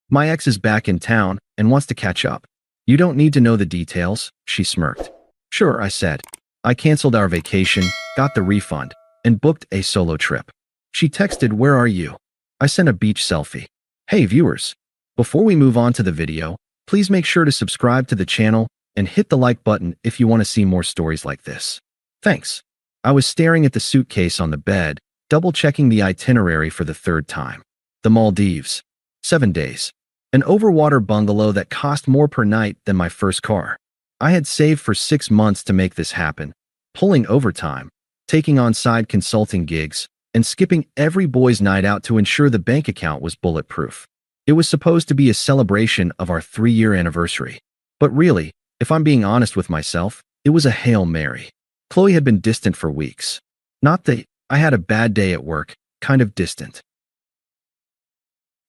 My ex is back in town and wants to catch up. You don't need to know the details, she smirked. Sure, I said. I canceled our vacation, got the refund, and booked a solo trip. She texted, "Where are you?" I sent a beach selfie. Hey viewers, before we move on to the video, please make sure to subscribe to the channel and hit the like button if you want to see more stories like this. Thanks. I was staring at the suitcase on the bed, double-checking the itinerary for the third time. The Maldives. 7 days. An overwater bungalow that cost more per night than my first car. I had saved for 6 months to make this happen, pulling overtime, taking on side consulting gigs, and skipping every boys' night out to ensure the bank account was bulletproof. It was supposed to be a celebration of our 3-year anniversary. But really, if I'm being honest with myself, it was a Hail Mary. Qley had been distant for weeks. Not that I had a bad day at work, kind of distant.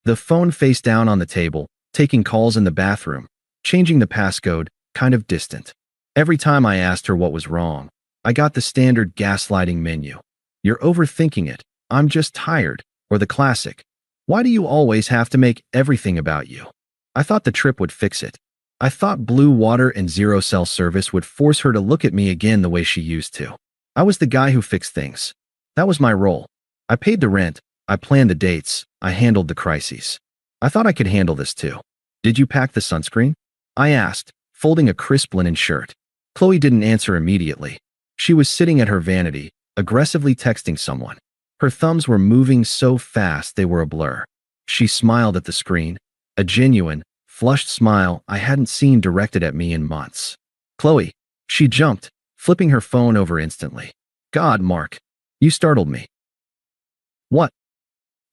The phone face down on the table, taking calls in the bathroom, changing the passcode, kind of distant. Every time I asked her what was wrong, I got the standard gaslighting menu. You're overthinking it, I'm just tired, or the classic, why do you always have to make everything about you? I thought the trip would fix it. I thought blue water and zero cell service would force her to look at me again the way she used to. I was the guy who fixed things. That was my role. I paid the rent, I planned the dates, I handled the crises. I thought I could handle this too. Did you pack the sunscreen? I asked, folding a crisp linen shirt. Qley didn't answer immediately. She was sitting at her vanity, aggressively texting someone. Her thumbs were moving so fast they were a blur. She smiled at the screen, a genuine, flushed smile I hadn't seen directed at me in months. Qley. She jumped, flipping her phone over instantly. God, Mark. You startled me. What?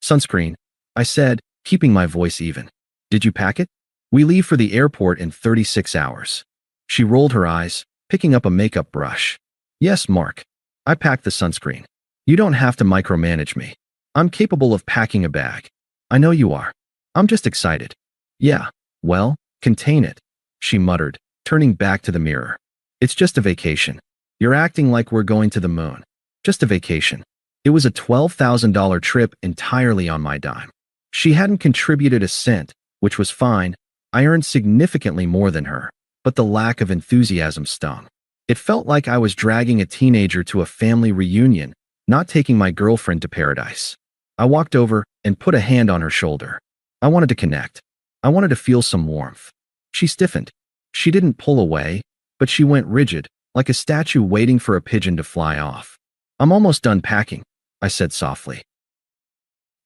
Sunscreen, I said, keeping my voice even. Did you pack it? We leave for the airport in 36 hours. She rolled her eyes, picking up a makeup brush. Yes, Mark. I packed the sunscreen. You don't have to micromanage me. I'm capable of packing a bag. I know you are. I'm just excited. Yeah, well, contain it, she muttered, turning back to the mirror. It's just a vacation. You're acting like we're going to the moon. Just a vacation. It was a $12,000 trip entirely on my dime. She hadn't contributed a cent, which was fine. I earned significantly more than her, but the lack of enthusiasm stung. It felt like I was dragging a teenager to a family reunion, not taking my girlfriend to paradise. I walked over and put a hand on her shoulder. I wanted to connect. I wanted to feel some warmth. She stiffened. She didn't pull away, but she went rigid, like a statue waiting for a pigeon to fly off. I'm almost done packing, I said softly.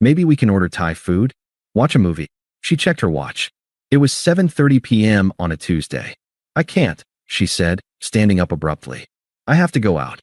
Maybe we can order Thai food? Watch a movie. She checked her watch. It was 7:30 p.m. on a Tuesday. I can't, she said, standing up abruptly. I have to go out.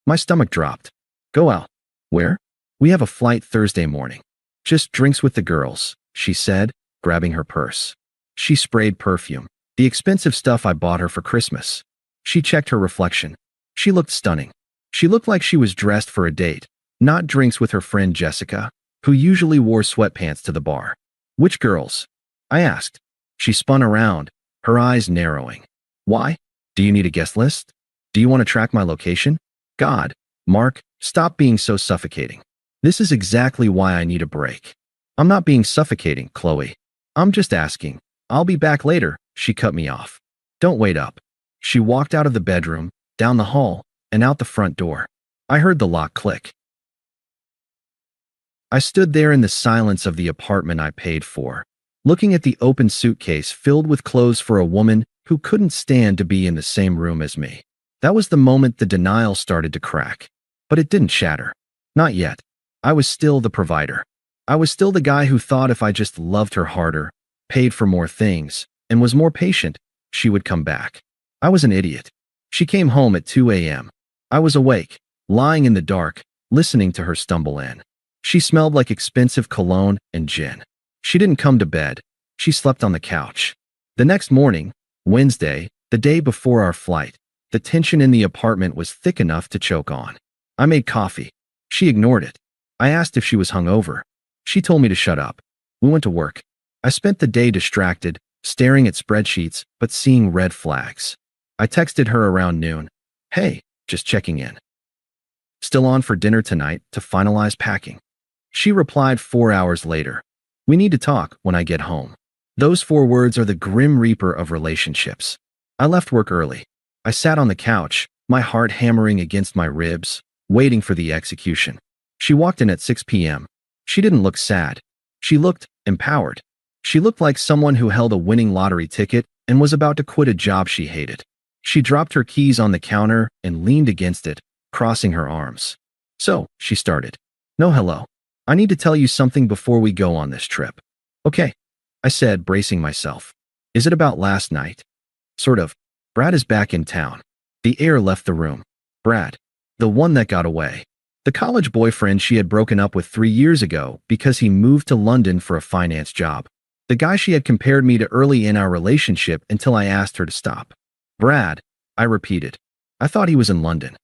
My stomach dropped. Go out. Where? We have a flight Thursday morning. Just drinks with the girls, she said, grabbing her purse. She sprayed perfume, the expensive stuff I bought her for Christmas. She checked her reflection. She looked stunning. She looked like she was dressed for a date, not drinks with her friend Jessica, who usually wore sweatpants to the bar. Which girls? I asked. She spun around, her eyes narrowing. Why? Do you need a guest list? Do you want to track my location? God, Mark, stop being so suffocating. This is exactly why I need a break. I'm not being suffocating, Qley. I'm just asking. I'll be back later, she cut me off. Don't wait up. She walked out of the bedroom, down the hall, and out the front door. I heard the lock click. I stood there in the silence of the apartment I paid for, looking at the open suitcase filled with clothes for a woman who couldn't stand to be in the same room as me. That was the moment the denial started to crack. But it didn't shatter. Not yet. I was still the provider. I was still the guy who thought if I just loved her harder, paid for more things, and was more patient, she would come back. I was an idiot. She came home at 2 a.m. I was awake, lying in the dark, listening to her stumble in. She smelled like expensive cologne and gin. She didn't come to bed. She slept on the couch. The next morning, Wednesday, the day before our flight, the tension in the apartment was thick enough to choke on. I made coffee. She ignored it. I asked if she was hungover. She told me to shut up. We went to work. I spent the day distracted, staring at spreadsheets, but seeing red flags. I texted her around noon. Hey, just checking in. Still on for dinner tonight to finalize packing. She replied 4 hours later. We need to talk when I get home. Those 4 words are the grim reaper of relationships. I left work early. I sat on the couch, my heart hammering against my ribs, waiting for the execution. She walked in at 6 p.m. She didn't look sad. She looked empowered. She looked like someone who held a winning lottery ticket and was about to quit a job she hated. She dropped her keys on the counter and leaned against it, crossing her arms. "So," she started. "No, hello. I need to tell you something before we go on this trip." "Okay," I said, bracing myself. "Is it about last night?" "Sort of. Brad is back in town." The air left the room. Brad. The one that got away. The college boyfriend she had broken up with 3 years ago because he moved to London for a finance job. The guy she had compared me to early in our relationship until I asked her to stop. "Brad," I repeated. "I thought he was in London."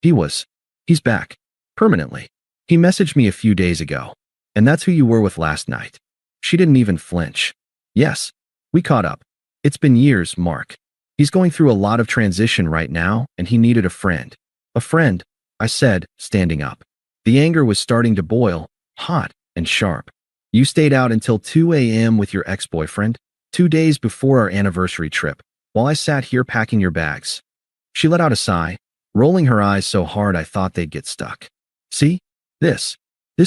"He was. He's back. Permanently. He messaged me a few days ago. And that's who you were with last night." She didn't even flinch. "Yes. We caught up. It's been years, Mark. He's going through a lot of transition right now, and he needed a friend." "A friend," I said, standing up. The anger was starting to boil, hot and sharp. "You stayed out until 2 a.m. with your ex-boyfriend, 2 days before our anniversary trip, while I sat here packing your bags." She let out a sigh, rolling her eyes so hard I thought they'd get stuck. "See? This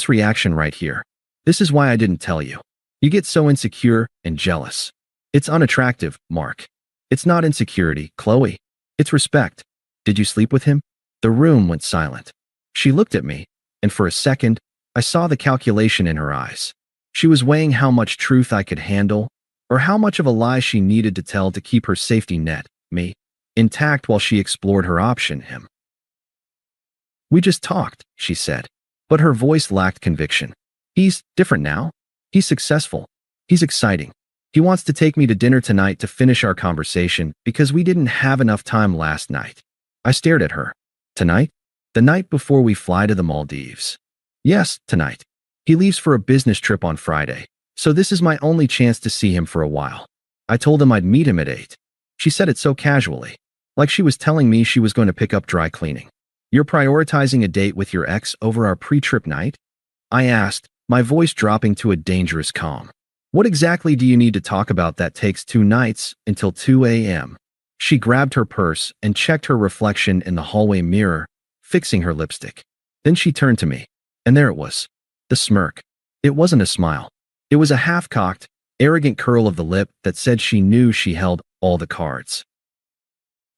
reaction right here. This is why I didn't tell you. You get so insecure and jealous. It's unattractive, Mark. It's not insecurity, Qley. It's respect. Did you sleep with him?" The room went silent. She looked at me, and for a second, I saw the calculation in her eyes. She was weighing how much truth I could handle, or how much of a lie she needed to tell to keep her safety net, me, intact while she explored her option, him. "We just talked," she said, but her voice lacked conviction. "He's different now. He's successful. He's exciting. He wants to take me to dinner tonight to finish our conversation because we didn't have enough time last night." I stared at her. "Tonight? The night before we fly to the Maldives?" "Yes, tonight. He leaves for a business trip on Friday, so this is my only chance to see him for a while. I told him I'd meet him at 8. She said it so casually, like she was telling me she was going to pick up dry cleaning. "You're prioritizing a date with your ex over our pre-trip night?" I asked, my voice dropping to a dangerous calm. "What exactly do you need to talk about that takes 2 nights until 2 a.m.? She grabbed her purse and checked her reflection in the hallway mirror, fixing her lipstick. Then she turned to me, and there it was. The smirk. It wasn't a smile. It was a half-cocked, arrogant curl of the lip that said she knew she held all the cards.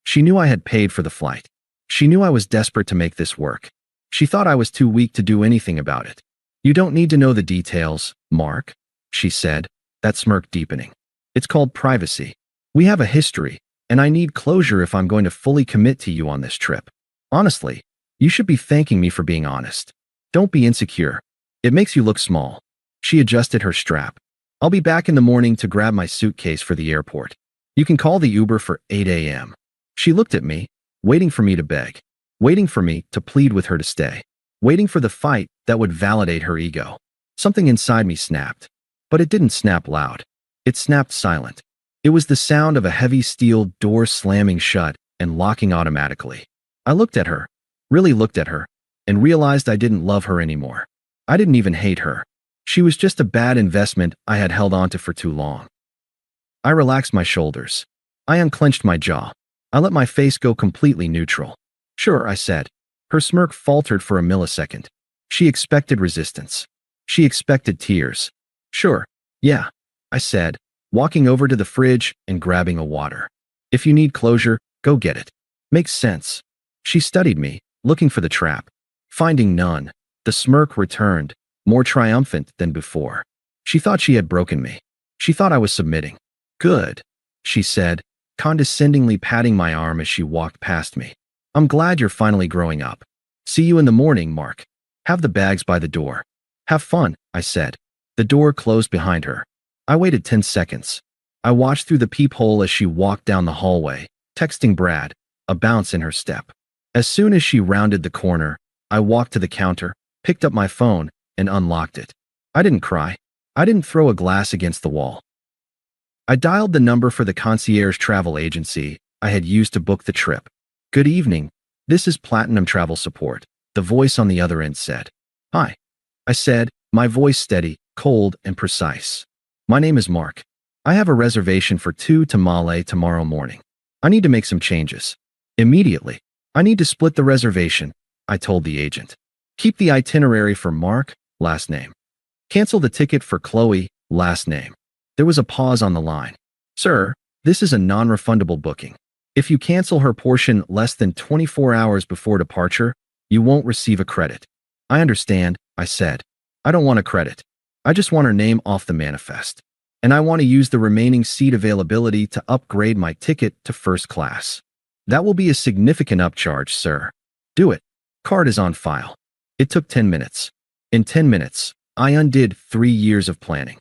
She knew I had paid for the flight. She knew I was desperate to make this work. She thought I was too weak to do anything about it. "You don't need to know the details, Mark," she said, that smirk deepening. "It's called privacy. We have a history, and I need closure if I'm going to fully commit to you on this trip. Honestly, you should be thanking me for being honest. Don't be insecure. It makes you look small." She adjusted her strap. "I'll be back in the morning to grab my suitcase for the airport. You can call the Uber for 8 a.m. She looked at me, waiting for me to beg, waiting for me to plead with her to stay, waiting for the fight that would validate her ego. Something inside me snapped, but it didn't snap loud. It snapped silent. It was the sound of a heavy steel door slamming shut and locking automatically. I looked at her, really looked at her, and realized I didn't love her anymore. I didn't even hate her. She was just a bad investment I had held onto for too long. I relaxed my shoulders. I unclenched my jaw. I let my face go completely neutral. "Sure," I said. Her smirk faltered for a millisecond. She expected resistance. She expected tears. "Sure, yeah," I said, walking over to the fridge and grabbing a water. "If you need closure, go get it. Makes sense." She studied me, looking for the trap. Finding none, the smirk returned, more triumphant than before. She thought she had broken me. She thought I was submitting. "Good," she said, condescendingly patting my arm as she walked past me. "I'm glad you're finally growing up. See you in the morning, Mark. Have the bags by the door." "Have fun," I said. The door closed behind her. I waited 10 seconds. I watched through the peephole as she walked down the hallway, texting Brad, a bounce in her step. As soon as she rounded the corner, I walked to the counter, picked up my phone, and unlocked it. I didn't cry. I didn't throw a glass against the wall. I dialed the number for the concierge travel agency I had used to book the trip. "Good evening. This is Platinum Travel Support," the voice on the other end said. "Hi," I said, my voice steady, cold, and precise. My name is Mark. I have a reservation for 2 tamale tomorrow morning. I need to make some changes. Immediately. I need to split the reservation, I told the agent. Keep the itinerary for Mark, last name. Cancel the ticket for Qley, last name. There was a pause on the line. Sir, this is a non-refundable booking. If you cancel her portion less than 24 hours before departure, you won't receive a credit. I understand, I said. I don't want a credit. I just want her name off the manifest. And I want to use the remaining seat availability to upgrade my ticket to first class. That will be a significant upcharge, sir. Do it. Card is on file. It took 10 minutes. In 10 minutes, I undid 3 years of planning.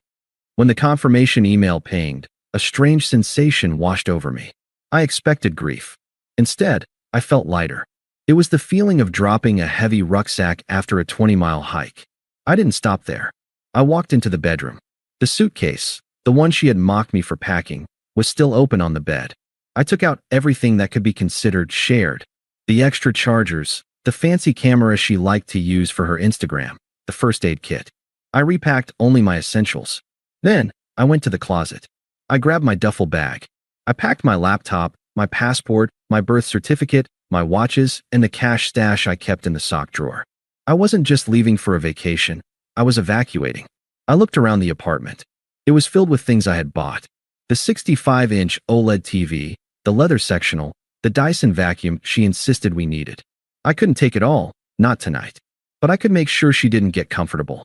When the confirmation email pinged, a strange sensation washed over me. I expected grief. Instead, I felt lighter. It was the feeling of dropping a heavy rucksack after a 20-mile hike. I didn't stop there. I walked into the bedroom. The suitcase, the one she had mocked me for packing, was still open on the bed. I took out everything that could be considered shared. The extra chargers, the fancy camera she liked to use for her Instagram, the first aid kit. I repacked only my essentials. Then, I went to the closet. I grabbed my duffel bag. I packed my laptop, my passport, my birth certificate, my watches, and the cash stash I kept in the sock drawer. I wasn't just leaving for a vacation. I was evacuating. I looked around the apartment. It was filled with things I had bought. The 65-inch OLED TV, the leather sectional, the Dyson vacuum she insisted we needed. I couldn't take it all, not tonight. But I could make sure she didn't get comfortable.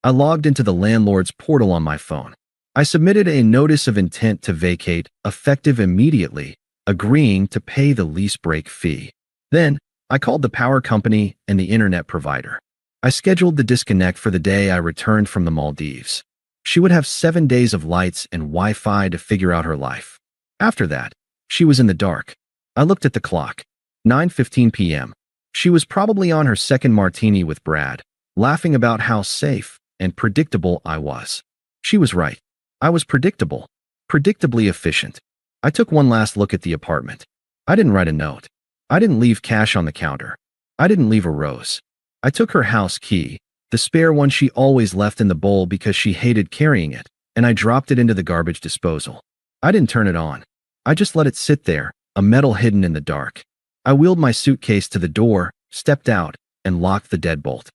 I logged into the landlord's portal on my phone. I submitted a notice of intent to vacate, effective immediately, agreeing to pay the lease break fee. Then, I called the power company and the internet provider. I scheduled the disconnect for the day I returned from the Maldives. She would have 7 days of lights and Wi-Fi to figure out her life. After that, she was in the dark. I looked at the clock. 9:15 p.m. She was probably on her second martini with Brad, laughing about how safe and predictable I was. She was right. I was predictable, predictably efficient. I took one last look at the apartment. I didn't write a note. I didn't leave cash on the counter. I didn't leave a rose. I took her house key, the spare one she always left in the bowl because she hated carrying it, and I dropped it into the garbage disposal. I didn't turn it on. I just let it sit there, a metal hidden in the dark. I wheeled my suitcase to the door, stepped out, and locked the deadbolt.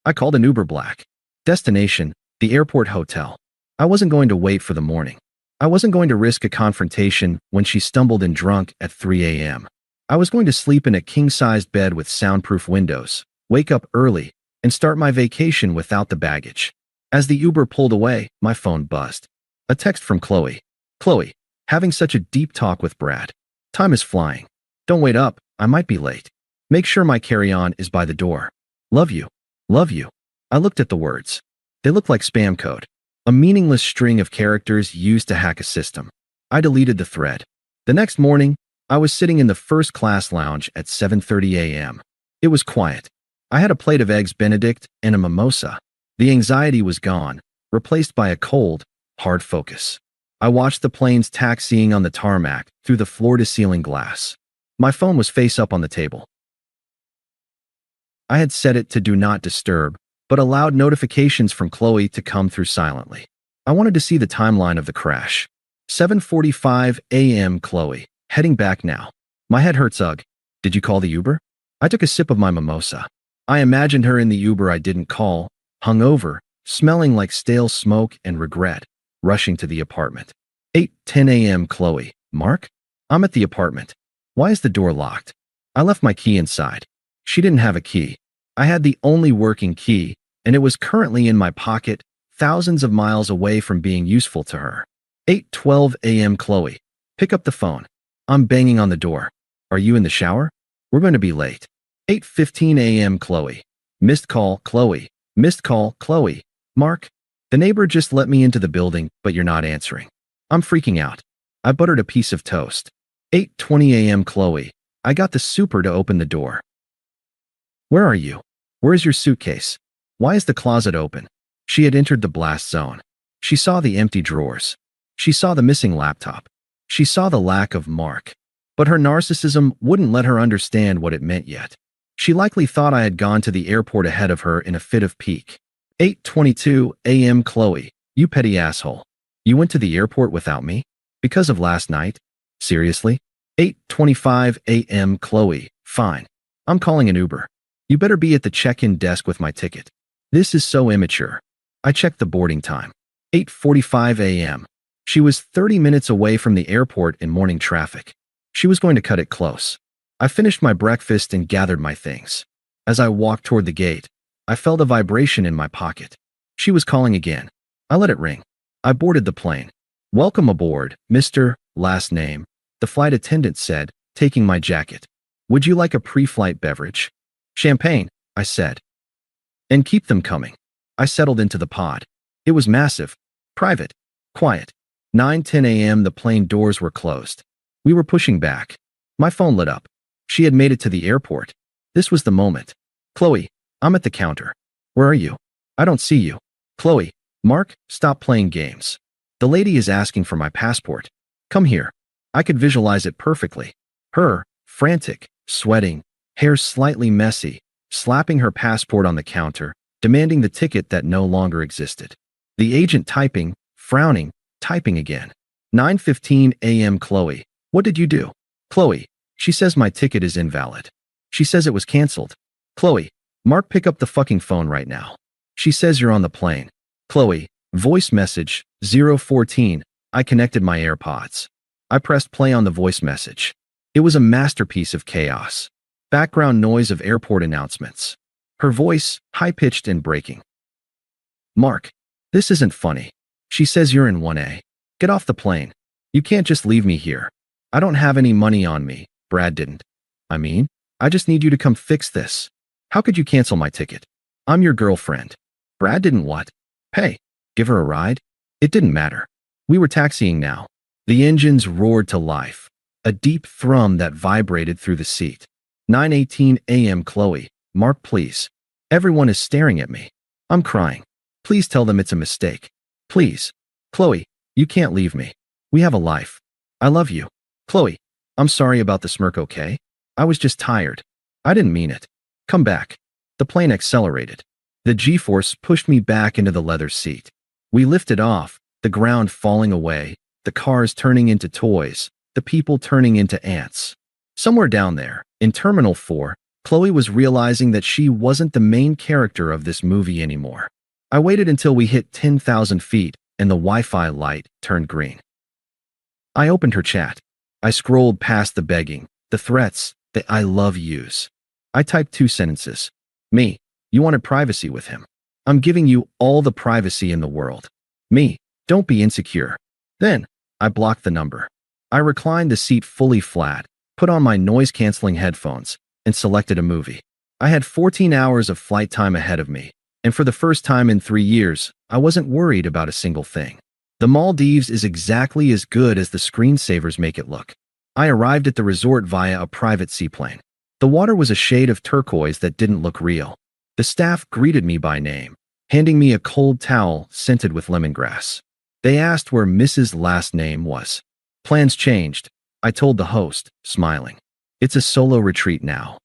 I called an Uber Black. Destination, the airport hotel. I wasn't going to wait for the morning. I wasn't going to risk a confrontation when she stumbled in drunk at 3 a.m. I was going to sleep in a king-sized bed with soundproof windows, wake up early, and start my vacation without the baggage. As the Uber pulled away, my phone buzzed. A text from Qley. Qley, having such a deep talk with Brad. Time is flying. Don't wait up, I might be late. Make sure my carry-on is by the door. Love you. Love you. I looked at the words. They looked like spam code. A meaningless string of characters used to hack a system. I deleted the thread. The next morning, I was sitting in the first-class lounge at 7:30 a.m. It was quiet. I had a plate of eggs Benedict and a mimosa. The anxiety was gone, replaced by a cold, hard focus. I watched the planes taxiing on the tarmac through the floor-to-ceiling glass. My phone was face up on the table. I had set it to Do Not Disturb, but allowed notifications from Qley to come through silently. I wanted to see the timeline of the crash. 7:45 a.m. Qley, heading back now. My head hurts. Ugh. Did you call the Uber? I took a sip of my mimosa. I imagined her in the Uber I didn't call, hungover, smelling like stale smoke and regret, rushing to the apartment. 8:10 a.m. Qley. Mark? I'm at the apartment. Why is the door locked? I left my key inside. She didn't have a key. I had the only working key, and it was currently in my pocket, thousands of miles away from being useful to her. 8:12 a.m. Qley. Pick up the phone. I'm banging on the door. Are you in the shower? We're going to be late. 8:15 a.m. Qley. Missed call, Qley. Missed call, Qley. Mark? The neighbor just let me into the building, but you're not answering. I'm freaking out. I buttered a piece of toast. 8:20 a.m. Qley. I got the super to open the door. Where are you? Where's your suitcase? Why is the closet open? She had entered the blast zone. She saw the empty drawers. She saw the missing laptop. She saw the lack of Mark. But her narcissism wouldn't let her understand what it meant yet. She likely thought I had gone to the airport ahead of her in a fit of pique. 8:22 a.m. Qley. You petty asshole. You went to the airport without me? Because of last night? Seriously? 8:25 a.m. Qley. Fine. I'm calling an Uber. You better be at the check-in desk with my ticket. This is so immature. I checked the boarding time. 8:45 a.m. She was 30 minutes away from the airport in morning traffic. She was going to cut it close. I finished my breakfast and gathered my things. As I walked toward the gate, I felt a vibration in my pocket. She was calling again. I let it ring. I boarded the plane. Welcome aboard, Mr. Last name, the flight attendant said, taking my jacket. Would you like a pre-flight beverage? Champagne, I said. And keep them coming. I settled into the pod. It was massive, private, quiet. 9:10 a.m. the plane doors were closed. We were pushing back. My phone lit up. She had made it to the airport. This was the moment. Qley, I'm at the counter. Where are you? I don't see you. Qley, Mark, stop playing games. The lady is asking for my passport. Come here. I could visualize it perfectly. Her, frantic, sweating, hair slightly messy, slapping her passport on the counter, demanding the ticket that no longer existed. The agent typing, frowning, typing again. 9:15 a.m. Qley, what did you do? Qley, she says my ticket is invalid. She says it was canceled. Qley, Mark, pick up the fucking phone right now. She says you're on the plane. Qley, voice message, 014. I connected my AirPods. I pressed play on the voice message. It was a masterpiece of chaos. Background noise of airport announcements. Her voice, high-pitched and breaking. Mark, this isn't funny. She says you're in 1A. Get off the plane. You can't just leave me here. I don't have any money on me. Brad didn't. I just need you to come fix this. How could you cancel my ticket? I'm your girlfriend. Brad didn't what? Pay. Give her a ride? It didn't matter. We were taxiing now. The engines roared to life. A deep thrum that vibrated through the seat. 9:18 a.m. Qley, Mark, please. Everyone is staring at me. I'm crying. Please tell them it's a mistake. Please. Qley, you can't leave me. We have a life. I love you. Qley, I'm sorry about the smirk, okay? I was just tired. I didn't mean it. Come back. The plane accelerated. The G-force pushed me back into the leather seat. We lifted off, the ground falling away, the cars turning into toys, the people turning into ants. Somewhere down there, in Terminal 4, Qley was realizing that she wasn't the main character of this movie anymore. I waited until we hit 10,000 feet and the Wi-Fi light turned green. I opened her chat. I scrolled past the begging, the threats, the I love yous. I typed 2 sentences. Me, you wanted privacy with him. I'm giving you all the privacy in the world. Me, don't be insecure. Then, I blocked the number. I reclined the seat fully flat, put on my noise-canceling headphones, and selected a movie. I had 14 hours of flight time ahead of me, and for the first time in 3 years, I wasn't worried about a single thing. The Maldives is exactly as good as the screensavers make it look. I arrived at the resort via a private seaplane. The water was a shade of turquoise that didn't look real. The staff greeted me by name, handing me a cold towel scented with lemongrass. They asked where Mrs. Last Name was. Plans changed, I told the host, smiling. It's a solo retreat now.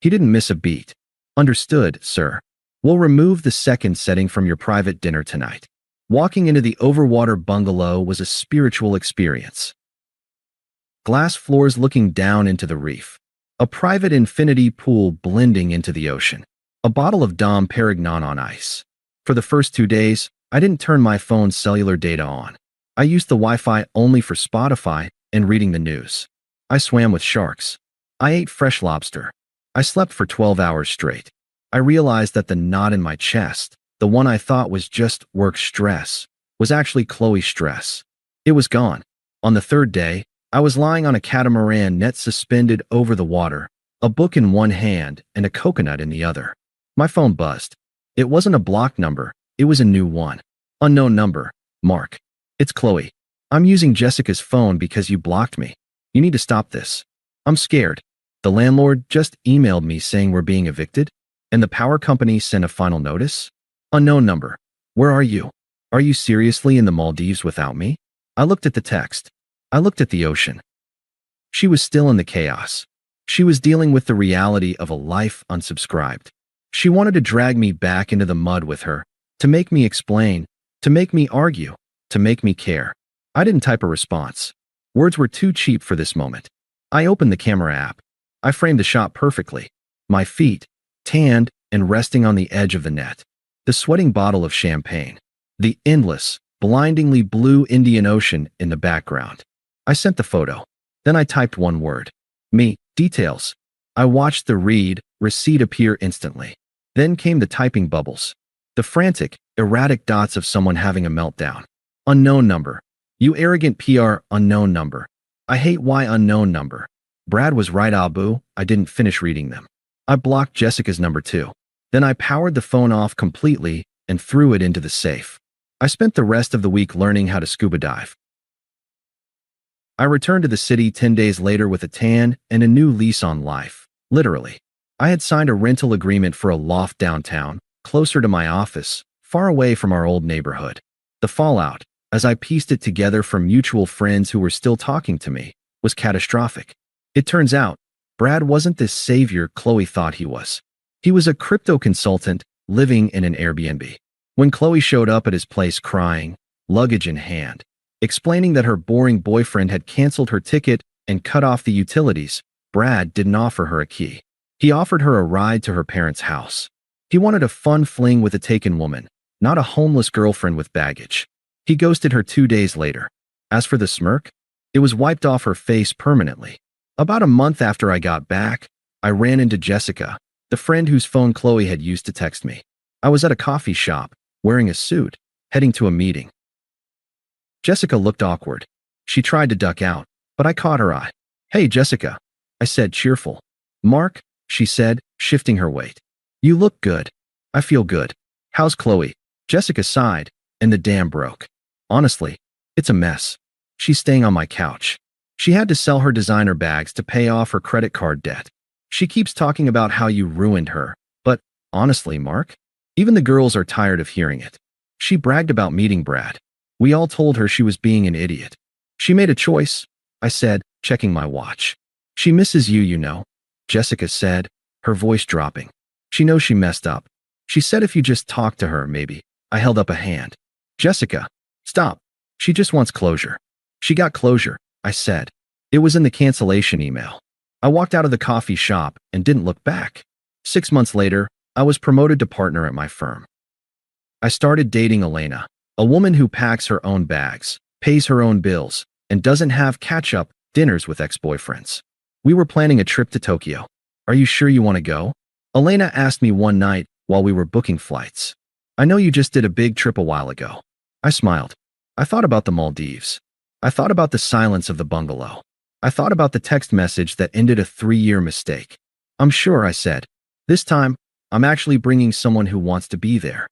He didn't miss a beat. Understood, sir. We'll remove the second setting from your private dinner tonight. Walking into the overwater bungalow was a spiritual experience. Glass floors looking down into the reef. A private infinity pool blending into the ocean. A bottle of Dom Perignon on ice. For the first 2 days, I didn't turn my phone's cellular data on. I used the Wi-Fi only for Spotify and reading the news. I swam with sharks. I ate fresh lobster. I slept for 12 hours straight. I realized that the knot in my chest, the one I thought was just work stress, was actually Qley stress. It was gone. On the 3rd day, I was lying on a catamaran net suspended over the water, a book in one hand and a coconut in the other. My phone buzzed. It wasn't a blocked number, it was a new one. Unknown number, Mark. It's Qley. I'm using Jessica's phone because you blocked me. You need to stop this. I'm scared. The landlord just emailed me saying we're being evicted, and the power company sent a final notice. Unknown number. Where are you? Are you seriously in the Maldives without me? I looked at the text. I looked at the ocean. She was still in the chaos. She was dealing with the reality of a life unsubscribed. She wanted to drag me back into the mud with her, to make me explain, To make me argue. To make me care. I didn't type a response. Words were too cheap for this moment. I opened the camera app. I framed the shot perfectly. My feet, tanned and resting on the edge of the net. The sweating bottle of champagne. The endless, blindingly blue Indian Ocean in the background. I sent the photo. Then I typed one word. Me, details. I watched the receipt appear instantly. Then came the typing bubbles. The frantic, erratic dots of someone having a meltdown. Unknown number. You arrogant PR, unknown number. I hate why unknown number. Brad was right, Abu. I didn't finish reading them. I blocked Jessica's number too. Then I powered the phone off completely and threw it into the safe. I spent the rest of the week learning how to scuba dive. I returned to the city 10 days later with a tan and a new lease on life. Literally. I had signed a rental agreement for a loft downtown, closer to my office, far away from our old neighborhood. The fallout, as I pieced it together from mutual friends who were still talking to me, was catastrophic. It turns out, Brad wasn't this savior Qley thought he was. He was a crypto consultant living in an Airbnb. When Qley showed up at his place crying, luggage in hand, explaining that her boring boyfriend had canceled her ticket and cut off the utilities, Brad didn't offer her a key. He offered her a ride to her parents' house. He wanted a fun fling with a taken woman, not a homeless girlfriend with baggage. He ghosted her 2 days later. As for the smirk, it was wiped off her face permanently. About a month after I got back, I ran into Jessica, the friend whose phone Qley had used to text me. I was at a coffee shop, wearing a suit, heading to a meeting. Jessica looked awkward. She tried to duck out, but I caught her eye. "Hey, Jessica," I said, cheerful. "Mark," she said, shifting her weight. "You look good." "I feel good. How's Qley?" Jessica sighed, and the dam broke. "Honestly, it's a mess. She's staying on my couch. She had to sell her designer bags to pay off her credit card debt. She keeps talking about how you ruined her, but honestly, Mark, even the girls are tired of hearing it. She bragged about meeting Brad. We all told her she was being an idiot. She made a choice," I said, checking my watch. "She misses you, you know," Jessica said, her voice dropping. "She knows she messed up. She said if you just talk to her, maybe." I held up a hand. "Jessica, stop. She just wants closure." "She got closure," I said. "It was in the cancellation email." I walked out of the coffee shop and didn't look back. 6 months later, I was promoted to partner at my firm. I started dating Elena, a woman who packs her own bags, pays her own bills, and doesn't have catch-up dinners with ex-boyfriends. We were planning a trip to Tokyo. "Are you sure you want to go?" Elena asked me one night while we were booking flights. "I know you just did a big trip a while ago." I smiled. I thought about the Maldives. I thought about the silence of the bungalow. I thought about the text message that ended a 3-year mistake. "I'm sure," I said. "This time, I'm actually bringing someone who wants to be there."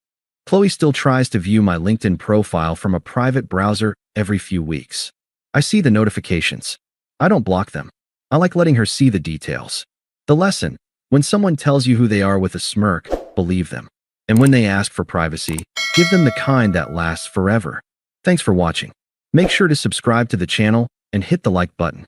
Qley still tries to view my LinkedIn profile from a private browser every few weeks. I see the notifications. I don't block them. I like letting her see the details. The lesson: when someone tells you who they are with a smirk, believe them. And when they ask for privacy, give them the kind that lasts forever. Thanks for watching. Make sure to subscribe to the channel and hit the like button.